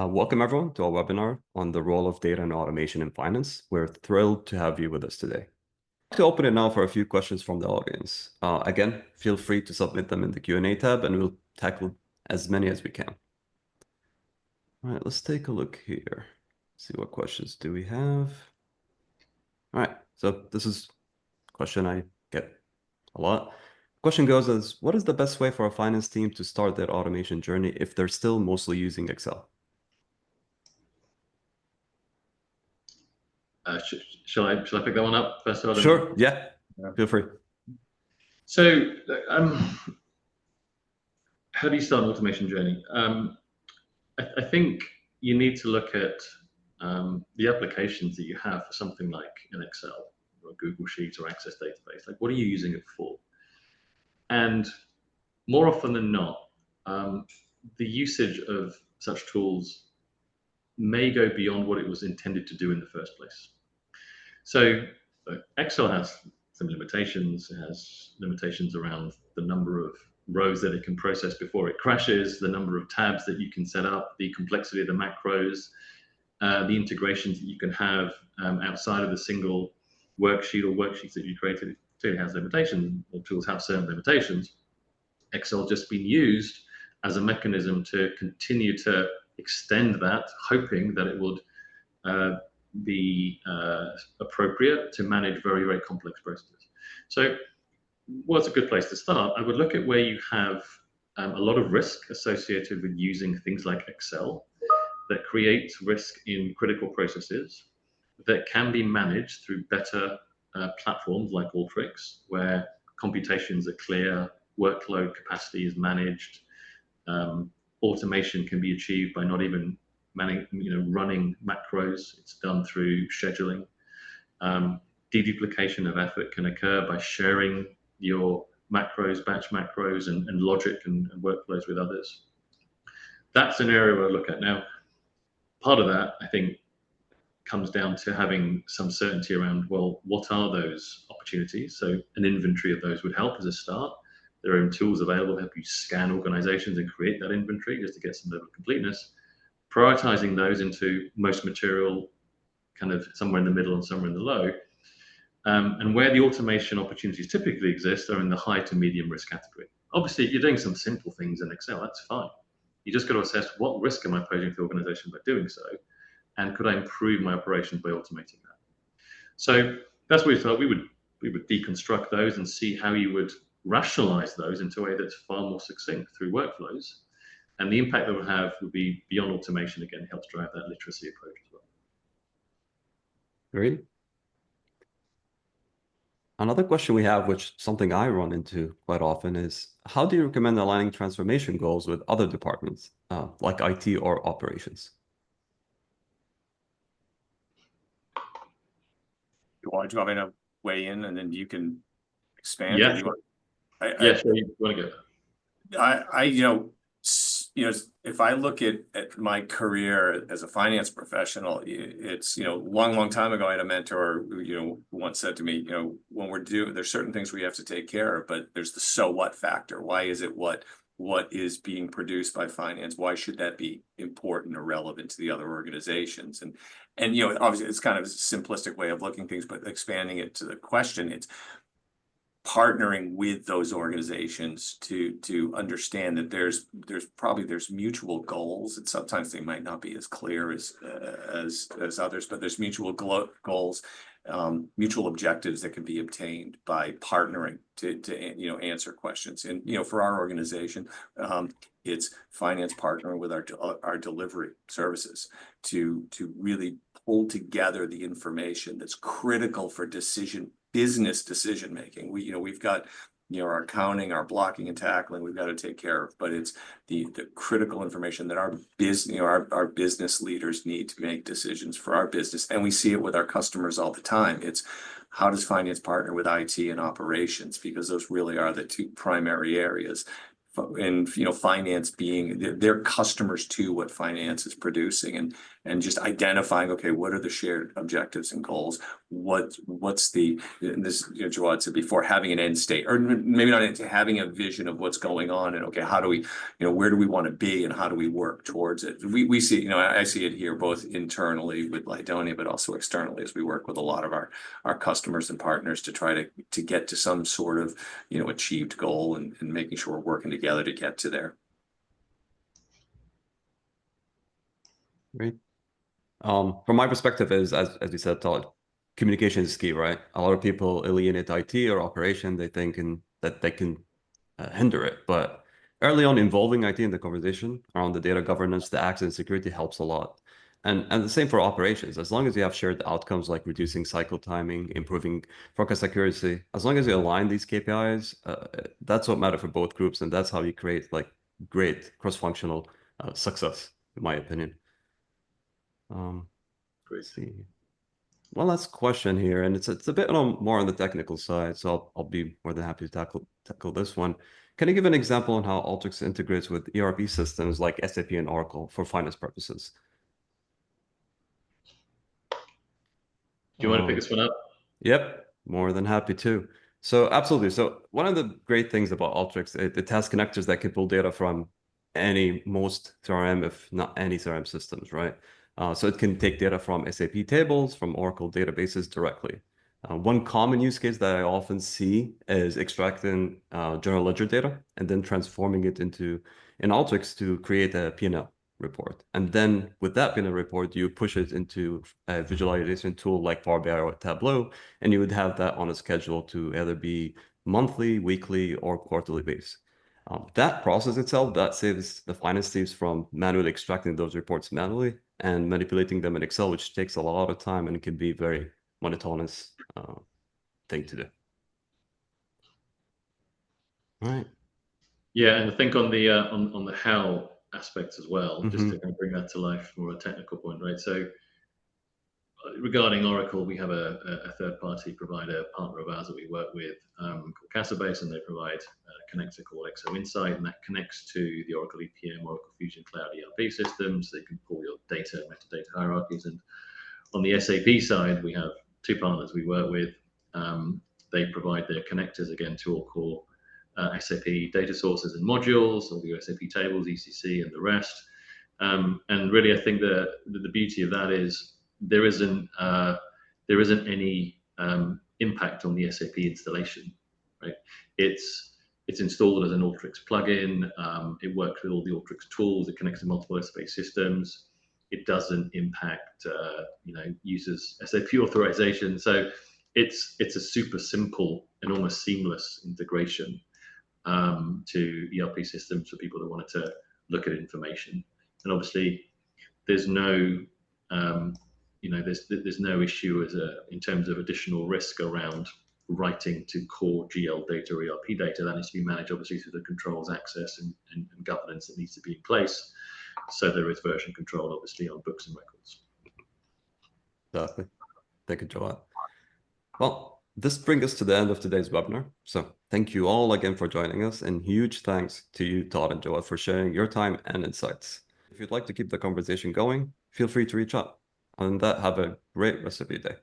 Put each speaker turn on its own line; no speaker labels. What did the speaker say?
Welcome everyone to our webinar on the role of data and automation in finance. We're thrilled to have you with us today. To open it now for a few questions from the audience. Again, feel free to submit them in the Q&A tab and we'll tackle as many as we can. All right, let's take a look here. See what questions do we have. All right, so this is a question I get a lot. Question goes as, what is the best way for a finance team to start their automation journey if they're still mostly using Excel?
Shall I pick that one up first of all?
Sure, yeah, feel free.
So, how do you start an automation journey? I think you need to look at the applications that you have for something like an Excel or a Google Sheet or Access database. Like, what are you using it for? And more often than not, the usage of such tools may go beyond what it was intended to do in the first place. So Excel has some limitations. It has limitations around the number of rows that it can process before it crashes, the number of tabs that you can set up, the complexity of the macros, the integrations that you can have outside of the single worksheet or worksheets that you created. It clearly has limitations, or tools have certain limitations. Excel just been used as a mechanism to continue to extend that, hoping that it would be appropriate to manage very, very complex processes. So what's a good place to start? I would look at where you have a lot of risk associated with using things like Excel that creates risk in critical processes that can be managed through better platforms like Alteryx, where computations are clear, workload capacity is managed, automation can be achieved by not even running macros. It's done through scheduling. Deduplication of effort can occur by sharing your macros, batch macros, and logic and workflows with others. That's an area where I look at. Now, part of that, I think, comes down to having some certainty around, well, what are those opportunities? So an inventory of those would help as a start. There are tools available to help you scan organizations and create that inventory just to get some level of completeness. Prioritizing those into most material, kind of somewhere in the middle and somewhere in the low. And where the automation opportunities typically exist are in the high to medium risk category. Obviously, if you're doing some simple things in Excel, that's fine. You just got to assess what risk am I posing to the organization by doing so, and could I improve my operations by automating that? So that's where we thought we would deconstruct those and see how you would rationalize those into a way that's far more succinct through workflows. And the impact that we'll have would be beyond automation. Again, it helps drive that literacy approach as well.
Great. Another question we have, which something I run into quite often, is how do you recommend aligning transformation goals with other departments, like IT or operations?
Do you want me to weigh in and then you can expand?
Yeah, sure. Sure. You want to go?
If I look at my career as a finance professional, it's, long time ago, I had a mentor who, once said to me, when there's certain things we have to take care of, but there's the so what factor. Why is it what is being produced by finance? Why should that be important or relevant to the other organizations? And obviously it's kind of a simplistic way of looking at things, but expanding it to the question, it's partnering with those organizations to understand that there's mutual goals, and sometimes they might not be as clear as others, but there's mutual goals, mutual objectives that can be obtained by partnering to answer questions. And for our organization, it's finance partnering with our delivery services to really pull together the information that's critical for business decision making. We've got our accounting, our blocking and tackling we've got to take care of, but it's the critical information that our business leaders need to make decisions for our business, and we see it with our customers all the time. It's how does finance partner with IT and operations, because those really are the two primary areas. And finance being, they're customers to what finance is producing, and just identifying, okay, what are the shared objectives and goals? What's the, and this, you know, Jawad said before, having an end state, or maybe not, having a vision of what's going on, and okay, how do we, you know, where do we want to be and how do we work towards it? We see, you know, I see it here both internally with Lydonia, but also externally as we work with a lot of our customers and partners to try to get to some sort of, you know, achieved goal, and making sure we're working together to get to there.
Great. From my perspective is, as you said, Todd, communication is key, right? A lot of people alienate IT or operation. They think that they can hinder it. But early on, involving IT in the conversation around the data governance, the access and security helps a lot. And the same for operations. As long as you have shared outcomes like reducing cycle timing, improving forecast accuracy, as long as you align these KPIs, that's what matters for both groups. And that's how you create like great cross-functional success, in my opinion. Let's see. One last question here, and it's a bit more on the technical side, so I'll be more than happy to tackle this one. Can you give an example on how Alteryx integrates with ERP systems like SAP and Oracle for finance purposes?
Do you want to pick this one up?
Yep, more than happy to. So absolutely. So one of the great things about Alteryx, it has connectors that can pull data from most CRM, if not any CRM systems, right? So it can take data from SAP tables, from Oracle databases directly. One common use case that I often see is extracting general ledger data and then transforming it in Alteryx to create a P&L report. And then with that P&L report, you push it into a visualization tool like Power BI or Tableau, and you would have that on a schedule to either be monthly, weekly, or quarterly basis. That process itself, that saves the finance teams from manually extracting those reports manually and manipulating them in Excel, which takes a lot of time and can be very monotonous thing to do. All right.
Yeah, and I think on the how aspects as well, just to kind of bring that to life from a technical point, right? So regarding Oracle, we have a third-party provider partner of ours that we work with called Casabase, and they provide a connector called Exo Insight, and that connects to the Oracle EPM, Oracle Fusion Cloud ERP systems. They can pull your data, metadata hierarchies. And on the SAP side, we have two partners we work with. They provide their connectors again to all core SAP data sources and modules, all your SAP tables, ECC, and the rest. And really, I think the beauty of that is there isn't any impact on the SAP installation, right? It's installed as an Alteryx plugin. It works with all the Alteryx tools. It connects to multiple SAP systems. It doesn't impact users' SAP authorization. So it's a super simple and almost seamless integration to ERP systems for people that wanted to look at information. And obviously, there's no there's no issue in terms of additional risk around writing to core GL data or ERP data. That needs to be managed obviously through the controls, access, and governance that needs to be in place. So there is version control obviously on books and records.
Exactly. Thank you, Joel. Well, this brings us to the end of today's webinar. So thank you all again for joining us, and huge thanks to you, Todd and Joel, for sharing your time and insights. If you'd like to keep the conversation going, feel free to reach out. Other than that, have a great rest of your day.